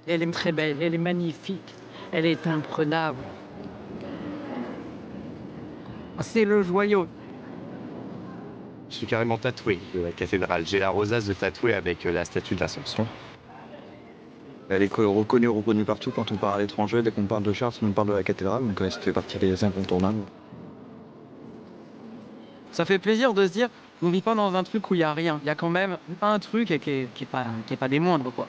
Elle est très belle, elle est magnifique, elle est imprenable. C'est le joyau. Je suis carrément tatoué de la cathédrale. J'ai la rosace de tatouer avec la statue de l'Assomption. Elle est reconnue partout quand on part à l'étranger. Dès qu'on parle de Chartres, on parle de la cathédrale, donc ça fait partie des incontournables. Ça fait plaisir de se dire qu'on vit pas dans un truc où il y a rien. Il y a quand même un truc qui est pas des moindres, quoi.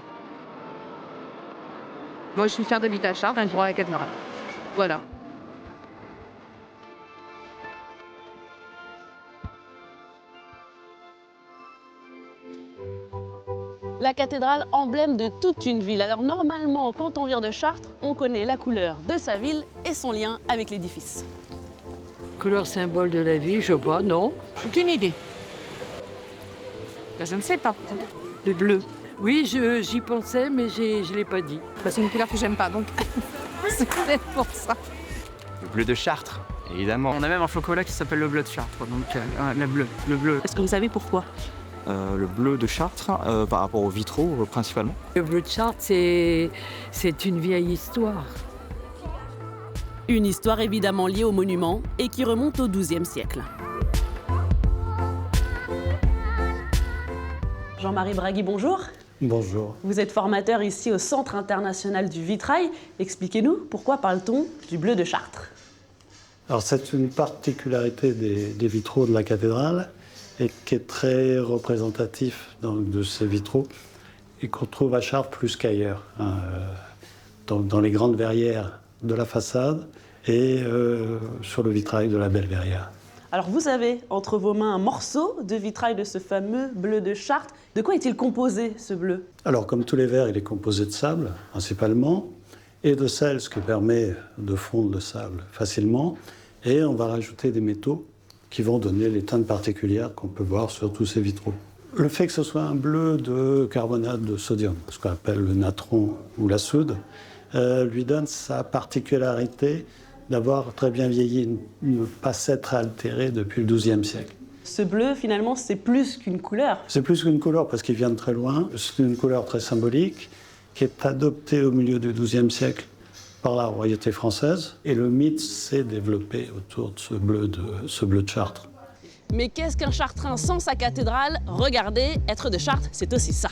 Moi, je suis fière d'habiter à Chartres, un droit à la cathédrale. Voilà. La cathédrale, emblème de toute une ville. Alors normalement, quand on vient de Chartres, on connaît la couleur de sa ville et son lien avec l'édifice. Couleur symbole de la vie, je vois, non? Aucune idée. Je ne sais pas. Le bleu. Oui, j'y pensais, mais je ne l'ai pas dit. C'est une couleur que j'aime pas, donc c'est peut-être pour ça. Le bleu de Chartres, évidemment. On a même un chocolat qui s'appelle le bleu de Chartres, donc le bleu. Est-ce que vous savez pourquoi? Le bleu de Chartres, par rapport aux vitraux principalement. Le bleu de Chartres, c'est une vieille histoire. Une histoire évidemment liée au monument et qui remonte au XIIe siècle. Jean-Marie Bragui, bonjour. Bonjour. Vous êtes formateur ici au Centre international du vitrail. Expliquez-nous, pourquoi parle-t-on du bleu de Chartres? Alors c'est une particularité des vitraux de la cathédrale et qui est très représentatif donc, de ces vitraux et qu'on trouve à Chartres plus qu'ailleurs, hein, dans les grandes verrières de la façade et sur le vitrail de la belle verrière. Alors vous avez entre vos mains un morceau de vitrail de ce fameux bleu de Chartres. De quoi est-il composé, ce bleu? Alors comme tous les verres, il est composé de sable principalement et de sel, ce qui permet de fondre le sable facilement. Et on va rajouter des métaux qui vont donner les teintes particulières qu'on peut voir sur tous ces vitraux. Le fait que ce soit un bleu de carbonate de sodium, ce qu'on appelle le natron ou la soude, lui donne sa particularité d'avoir très bien vieilli, ne pas s'être altéré depuis le XIIe siècle. Ce bleu, finalement, c'est plus qu'une couleur. C'est plus qu'une couleur parce qu'il vient de très loin. C'est une couleur très symbolique qui est adoptée au milieu du XIIe siècle par la royauté française. Et le mythe s'est développé autour de ce bleu de Chartres. Mais qu'est-ce qu'un Chartrain sans sa cathédrale? Regardez, être de Chartres, c'est aussi ça.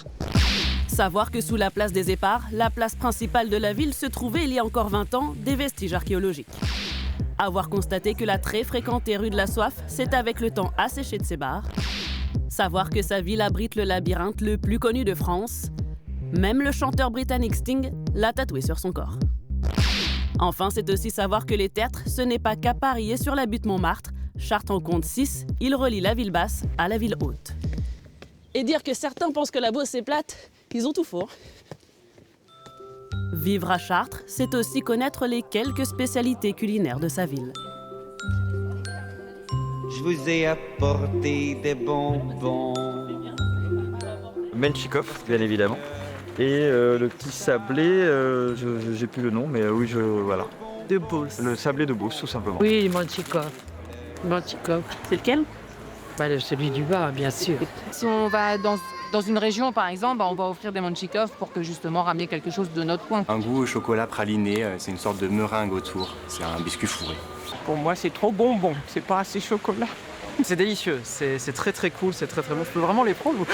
Savoir que sous la place des Éparts, la place principale de la ville, se trouvaient il y a encore 20 ans des vestiges archéologiques. Avoir constaté que la très fréquentée rue de la Soif s'est avec le temps asséchée de ses bars. Savoir que sa ville abrite le labyrinthe le plus connu de France. Même le chanteur britannique Sting l'a tatoué sur son corps. Enfin, c'est aussi savoir que les tertres, ce n'est pas qu'à Paris et sur la butte Montmartre. Chartres en compte 6, il relie la ville basse à la ville haute. Et dire que certains pensent que la Beauce est plate, ils ont tout faux. Vivre à Chartres, c'est aussi connaître les quelques spécialités culinaires de sa ville. Je vous ai apporté des bonbons. Menchikov, bien évidemment. Et le petit sablé, j'ai plus le nom, mais oui, voilà. De Beauce. Le sablé de Beauce, tout simplement. Oui, Manchikov. Manchikov. C'est lequel? Celui du bas, bien sûr. Si on va dans une région, par exemple, on va offrir des manchikov pour que justement ramener quelque chose de notre coin. Un goût au chocolat praliné, c'est une sorte de meringue autour. C'est un biscuit fourré. Pour moi, c'est trop bonbon, c'est pas assez chocolat. C'est délicieux, c'est très très cool, c'est très très bon. Je peux vraiment les prendre, vous.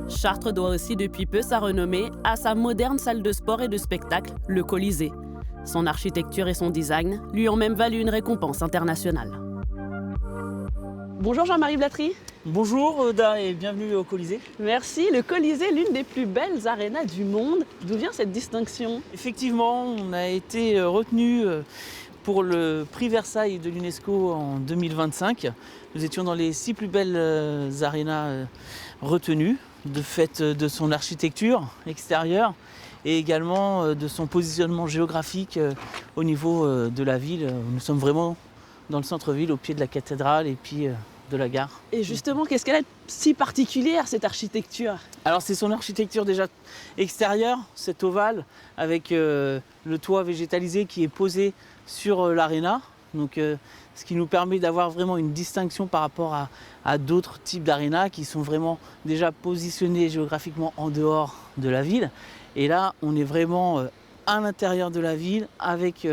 Chartres doit aussi depuis peu sa renommée à sa moderne salle de sport et de spectacle, le Colisée. Son architecture et son design lui ont même valu une récompense internationale. Bonjour Jean-Marie Blatry. Bonjour Oda et bienvenue au Colisée. Merci. Le Colisée, l'une des plus belles arénas du monde. D'où vient cette distinction? Effectivement, on a été retenu pour le prix Versailles de l'UNESCO en 2025. Nous étions dans les 6 plus belles arénas retenues, de fait de son architecture extérieure et également de son positionnement géographique au niveau de la ville. Nous sommes vraiment dans le centre-ville, au pied de la cathédrale et puis de la gare. Et justement, qu'est-ce qu'elle a de si particulière, cette architecture? Alors c'est son architecture déjà extérieure, cet ovale avec le toit végétalisé qui est posé sur l'aréna, Donc, ce qui nous permet d'avoir vraiment une distinction par rapport à d'autres types d'arénas qui sont vraiment déjà positionnés géographiquement en dehors de la ville. Et là, on est vraiment à l'intérieur de la ville avec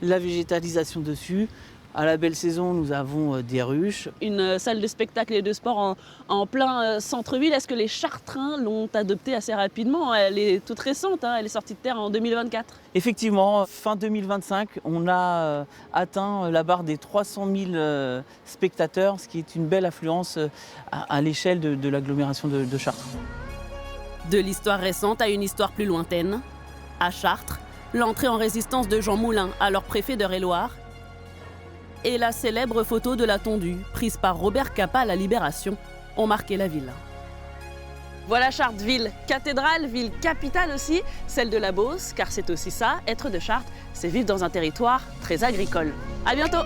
la végétalisation dessus. À la belle saison, nous avons des ruches. Une salle de spectacle et de sport en plein centre-ville. Est-ce que les Chartrains l'ont adoptée assez rapidement? Elle est toute récente, hein, elle est sortie de terre en 2024. Effectivement, fin 2025, on a atteint la barre des 300 000 spectateurs, ce qui est une belle affluence à l'échelle de l'agglomération de Chartres. De l'histoire récente à une histoire plus lointaine. À Chartres, l'entrée en résistance de Jean Moulin, alors préfet d'Eure-et-Loir, et la célèbre photo de la tondue, prise par Robert Capa à la Libération, ont marqué la ville. Voilà Chartres, ville cathédrale, ville capitale aussi, celle de la Beauce, car c'est aussi ça, être de Chartres, c'est vivre dans un territoire très agricole. À bientôt!